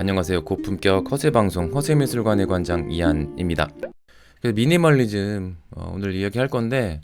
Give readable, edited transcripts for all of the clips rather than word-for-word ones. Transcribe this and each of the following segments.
안녕하세요. 고품격 허세방송 허세미술관의 관장 이한입니다. 미니멀리즘 오늘 이야기할 건데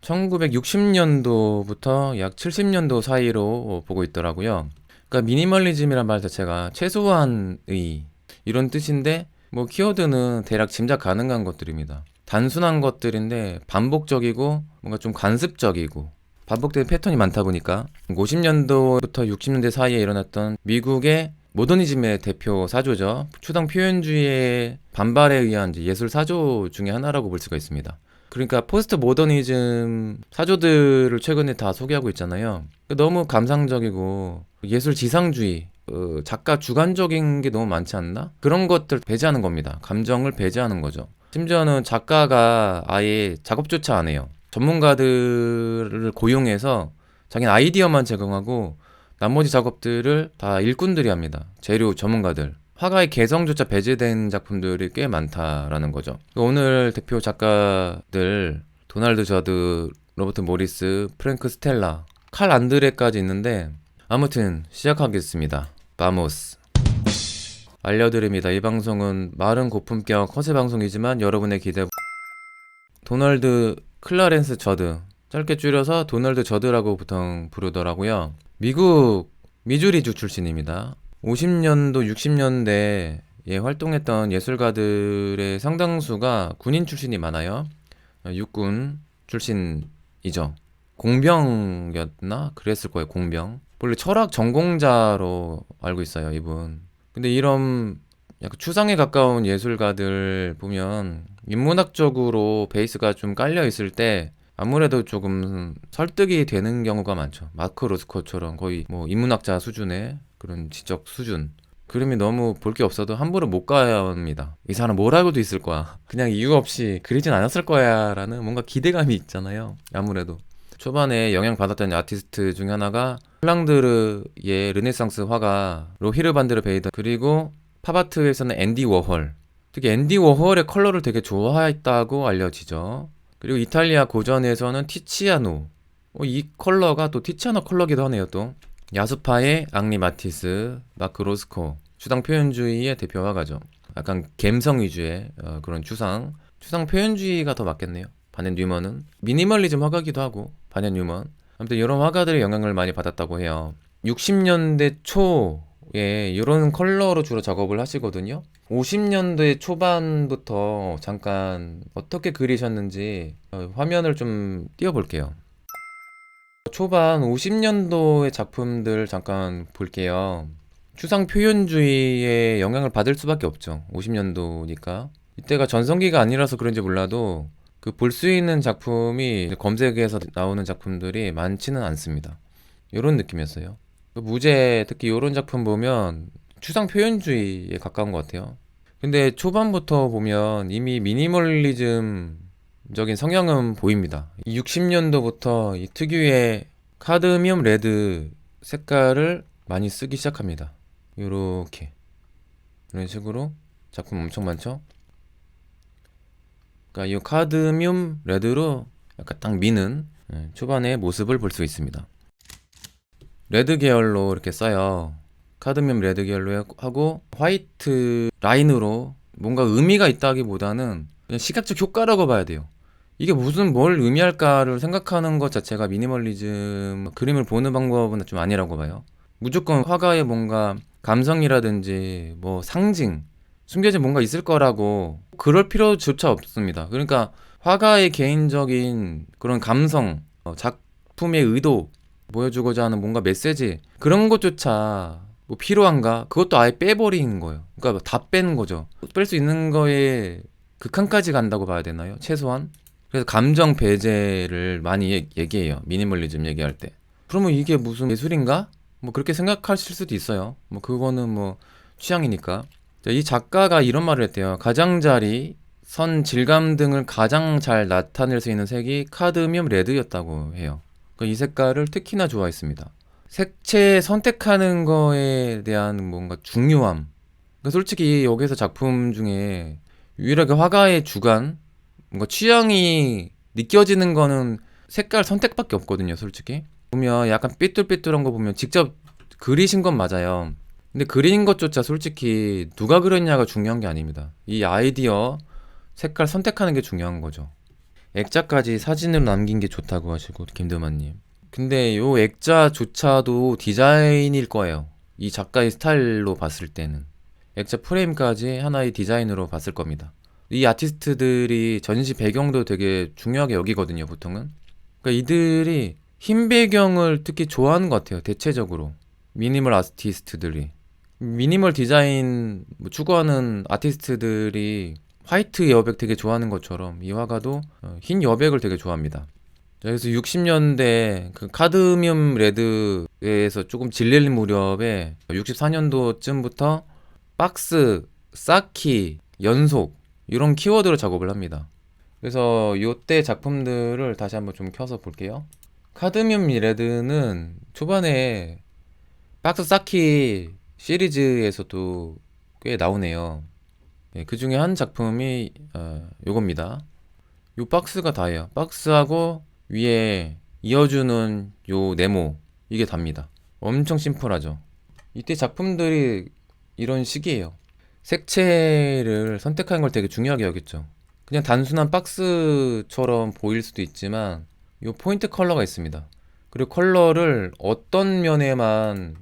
1960년도부터 약 70년도 사이로 보고 있더라고요. 그러니까 미니멀리즘이란 말 자체가 최소한의 이런 뜻인데 뭐 키워드는 대략 짐작 가능한 것들입니다. 단순한 것들인데 반복적이고 뭔가 좀 관습적이고 반복되는 패턴이 많다 보니까 50년도부터 60년대 사이에 일어났던 미국의 모더니즘의 대표 사조죠. 추상 표현주의의 반발에 의한 이제 예술 사조 중에 하나라고 볼 수가 있습니다. 그러니까 포스트 모더니즘 사조들을 최근에 다 소개하고 있잖아요. 너무 감상적이고 예술 지상주의, 작가 주관적인 게 너무 많지 않나? 그런 것들 배제하는 겁니다. 감정을 배제하는 거죠. 심지어는 작가가 아예 작업조차 안 해요. 전문가들을 고용해서 자기는 아이디어만 제공하고 나머지 작업들을 다 일꾼들이 합니다. 재료 전문가들. 화가의 개성조차 배제된 작품들이 꽤 많다라는 거죠. 오늘 대표 작가들 도널드 저드, 로버트 모리스, 프랭크 스텔라, 칼 안드레까지 있는데 아무튼 시작하겠습니다. 바모스. 알려드립니다. 이 방송은 말은 고품격 허세 방송이지만 여러분의 기대. 도널드 클라렌스 저드, 짧게 줄여서 도널드 저드라고 보통 부르더라고요. 미국 미주리주 출신입니다. 50년도 60년대에 활동했던 예술가들의 상당수가 군인 출신이 많아요. 육군 출신이죠. 공병이었나? 그랬을 거예요. 공병. 원래 철학 전공자로 알고 있어요, 이분. 근데 이런 약간 추상에 가까운 예술가들 보면 인문학적으로 베이스가 좀 깔려 있을 때 아무래도 조금 설득이 되는 경우가 많죠. 마크 로스코처럼 거의 뭐 인문학자 수준의 그런 지적 수준. 그림이 너무 볼 게 없어도 함부로 못 가야 합니다. 이 사람 뭘 알고도 있을 거야. 그냥 이유 없이 그리진 않았을 거야 라는 뭔가 기대감이 있잖아요. 아무래도 초반에 영향받았던 아티스트 중에 하나가 플랑드르의 르네상스 화가 로히르 반드르 베이더, 그리고 팝아트에서는 앤디 워홀. 특히 앤디 워홀의 컬러를 되게 좋아했다고 알려지죠. 그리고 이탈리아 고전에서는 티치아노. 이 컬러가 또 티치아노 컬러기도 하네요. 또 야수파의 앙리 마티스, 마크 로스코. 추상 표현주의의 대표 화가죠. 약간 감성 위주의 그런 추상 표현주의가 더 맞겠네요. 바넨 뉴먼은 미니멀리즘 화가기도 하고, 바넨 뉴먼. 아무튼 이런 화가들의 영향을 많이 받았다고 해요. 60년대 초에 이런 컬러로 주로 작업을 하시거든요. 50년대 초반부터 잠깐 어떻게 그리셨는지 화면을 좀 띄워볼게요. 초반 50년도의 작품들 잠깐 볼게요. 추상 표현주의의 영향을 받을 수밖에 없죠. 50년도니까. 이때가 전성기가 아니라서 그런지 몰라도 그 볼 수 있는 작품이 검색에서 나오는 작품들이 많지는 않습니다. 이런 느낌이었어요. 무제, 특히 이런 작품 보면 추상 표현주의에 가까운 것 같아요. 근데 초반부터 보면 이미 미니멀리즘적인 성향은 보입니다. 60년도부터 이 특유의 카드뮴 레드 색깔을 많이 쓰기 시작합니다. 요렇게 이런 식으로 작품 엄청 많죠. 그러니까 이 카드뮴 레드로 약간 딱 미는 초반의 모습을 볼 수 있습니다. 레드 계열로 이렇게 써요. 카드뮴 레드 계열로 하고 화이트 라인으로 뭔가 의미가 있다기보다는 그냥 시각적 효과라고 봐야 돼요. 이게 무슨 뭘 의미할까를 생각하는 것 자체가 미니멀리즘 그림을 보는 방법은 좀 아니라고 봐요. 무조건 화가의 뭔가 감성이라든지 뭐 상징, 숨겨진 뭔가 있을 거라고 그럴 필요조차 없습니다. 그러니까 화가의 개인적인 그런 감성, 작품의 의도, 보여주고자 하는 뭔가 메시지, 그런 것조차 뭐 필요한가? 그것도 아예 빼버리는 거예요. 그러니까 다 빼는 거죠. 뺄 수 있는 거에 극한까지 간다고 봐야 되나요? 최소한. 그래서 감정 배제를 많이 얘기해요. 미니멀리즘 얘기할 때. 그러면 이게 무슨 예술인가? 뭐 그렇게 생각하실 수도 있어요. 뭐 그거는 뭐 취향이니까. 이 작가가 이런 말을 했대요. 가장자리, 선, 질감 등을 가장 잘 나타낼 수 있는 색이 카드뮴 레드였다고 해요. 그러니까 이 색깔을 특히나 좋아했습니다. 색채 선택하는 거에 대한 뭔가 중요함. 그러니까 솔직히 여기서 작품 중에 유일하게 화가의 주관, 뭔가 취향이 느껴지는 거는 색깔 선택밖에 없거든요, 솔직히. 보면 약간 삐뚤삐뚤한 거 보면 직접 그리신 건 맞아요. 근데 그린 것조차 솔직히 누가 그렸냐가 중요한 게 아닙니다. 이 아이디어, 색깔 선택하는 게 중요한 거죠. 액자까지 사진으로 남긴 게 좋다고 하시고 김드만님. 근데 요 액자조차도 디자인일 거예요. 이 작가의 스타일로 봤을 때는. 액자 프레임까지 하나의 디자인으로 봤을 겁니다. 이 아티스트들이 전시 배경도 되게 중요하게 여기거든요, 보통은. 그러니까 이들이 흰 배경을 특히 좋아하는 것 같아요, 대체적으로. 미니멀 아티스트들이. 미니멀 디자인 추구하는 아티스트들이 화이트 여백 되게 좋아하는 것처럼 이 화가도 흰 여백을 되게 좋아합니다. 자, 그래서 60년대 그 카드뮴 레드에서 조금 질릴 무렵에 64년도쯤부터 박스, 쌓기, 연속 이런 키워드로 작업을 합니다. 그래서 요때 작품들을 다시 한번 좀 켜서 볼게요. 카드뮴 레드는 초반에 박스 쌓기 시리즈에서도 꽤 나오네요. 그 중에 한 작품이 요겁니다. 요 박스가 다예요. 박스하고 위에 이어주는 요 네모 이게 답니다. 엄청 심플하죠. 이때 작품들이 이런 식이에요. 색채를 선택하는 걸 되게 중요하게 여겼죠. 그냥 단순한 박스처럼 보일 수도 있지만 요 포인트 컬러가 있습니다. 그리고 컬러를 어떤 면에만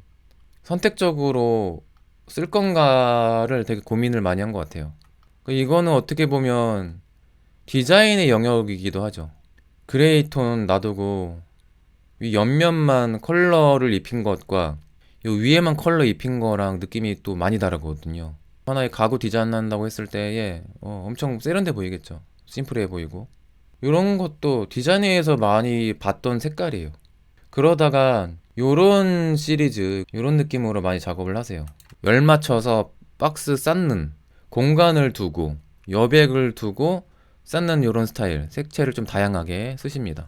선택적으로 쓸 건가를 되게 고민을 많이 한 것 같아요. 이거는 어떻게 보면 디자인의 영역이기도 하죠. 그레이 톤 놔두고 위 옆면만 컬러를 입힌 것과 요 위에만 컬러 입힌 거랑 느낌이 또 많이 다르거든요. 하나의 가구 디자인 한다고 했을 때에 엄청 세련돼 보이겠죠. 심플해 보이고 이런 것도 디자인에서 많이 봤던 색깔이에요. 그러다가 요런 시리즈 요런 느낌으로 많이 작업을 하세요. 열 맞춰서 박스 쌓는 공간을 두고 여백을 두고 쌓는 요런 스타일 색채를 좀 다양하게 쓰십니다.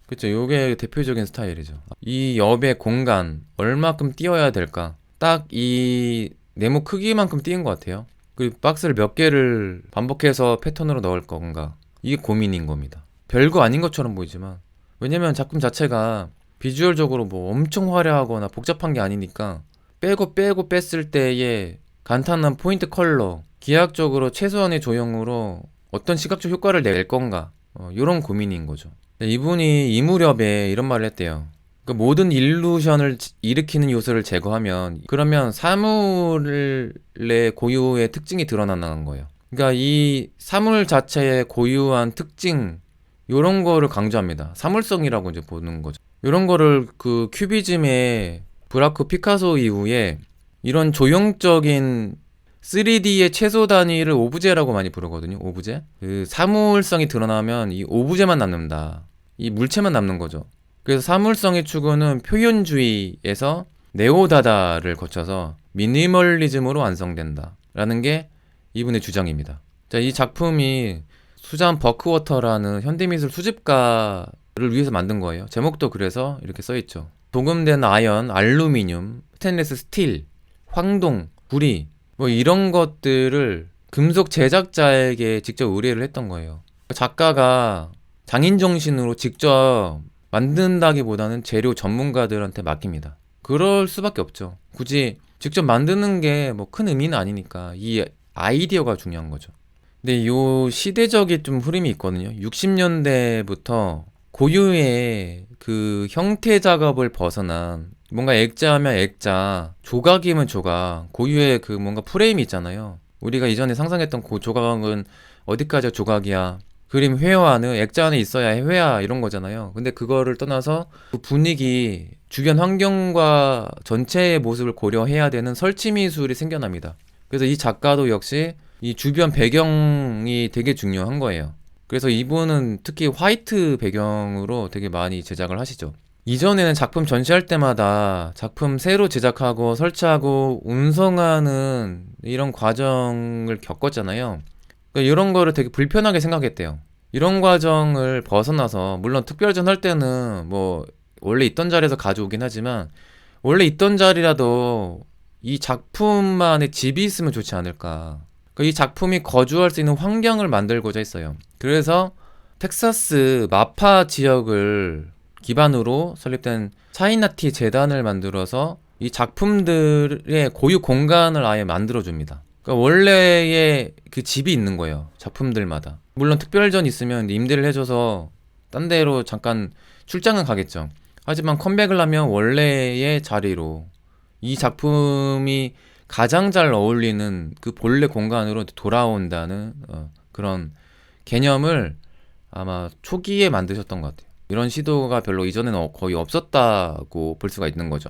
그쵸, 요게 대표적인 스타일이죠. 이 여백 공간 얼마큼 띄워야 될까, 딱 이 네모 크기만큼 띄운 것 같아요. 그리고 박스를 몇 개를 반복해서 패턴으로 넣을 건가, 이게 고민인 겁니다. 별거 아닌 것처럼 보이지만 왜냐면 작품 자체가 비주얼적으로 뭐 엄청 화려하거나 복잡한 게 아니니까 빼고 뺐을 때의 간단한 포인트 컬러, 기하학적으로 최소한의 조형으로 어떤 시각적 효과를 낼 건가, 이런 고민인 거죠. 이분이 이 무렵에 이런 말을 했대요. 그러니까 모든 일루션을 일으키는 요소를 제거하면 그러면 사물의 고유의 특징이 드러나는 거예요. 그러니까 이 사물 자체의 고유한 특징, 이런 거를 강조합니다. 사물성이라고 이제 보는 거죠. 이런 거를 그 큐비즘의 브라크 피카소 이후에 이런 조형적인 3D의 최소 단위를 오브제라고 많이 부르거든요. 오브제. 그 사물성이 드러나면 이 오브제만 남는다. 이 물체만 남는 거죠. 그래서 사물성의 추구는 표현주의에서 네오다다를 거쳐서 미니멀리즘으로 완성된다 라는 게 이분의 주장입니다. 자, 이 작품이 수잔 버크워터라는 현대미술 수집가를 위해서 만든 거예요. 제목도 그래서 이렇게 써있죠. 도금된 아연, 알루미늄, 스테인리스 스틸, 황동, 구리 뭐 이런 것들을 금속 제작자에게 직접 의뢰를 했던 거예요. 작가가 장인 정신으로 직접 만든다기보다는 재료 전문가들한테 맡깁니다. 그럴 수밖에 없죠. 굳이 직접 만드는 게 뭐 큰 의미는 아니니까 이 아이디어가 중요한 거죠. 근데 요 시대적인 좀 흐름이 있거든요. 60년대부터 고유의 그 형태 작업을 벗어난 뭔가 액자하면 액자, 조각이면 조각, 고유의 그 뭔가 프레임이 있잖아요. 우리가 이전에 상상했던 그 조각은 어디까지가 조각이야, 그림 회화는 액자 안에 있어야 회화 이런 거잖아요. 근데 그거를 떠나서 그 분위기, 주변 환경과 전체의 모습을 고려해야 되는 설치 미술이 생겨납니다. 그래서 이 작가도 역시 이 주변 배경이 되게 중요한 거예요. 그래서 이분은 특히 화이트 배경으로 되게 많이 제작을 하시죠. 이전에는 작품 전시할 때마다 작품 새로 제작하고 설치하고 운송하는 이런 과정을 겪었잖아요. 그러니까 이런 거를 되게 불편하게 생각했대요. 이런 과정을 벗어나서, 물론 특별전 할 때는 뭐 원래 있던 자리에서 가져오긴 하지만 원래 있던 자리라도 이 작품만의 집이 있으면 좋지 않을까. 그러니까 이 작품이 거주할 수 있는 환경을 만들고자 했어요. 그래서 텍사스 마파 지역을 기반으로 설립된 차이나티 재단을 만들어서 이 작품들의 고유 공간을 아예 만들어줍니다. 그러니까 원래의 그 집이 있는 거예요. 작품들마다. 물론 특별전 있으면 임대를 해줘서 딴 데로 잠깐 출장은 가겠죠. 하지만 컴백을 하면 원래의 자리로 이 작품이 가장 잘 어울리는 그 본래 공간으로 돌아온다는 그런 개념을 아마 초기에 만드셨던 것 같아요. 이런 시도가 별로 이전에는 거의 없었다고 볼 수가 있는 거죠.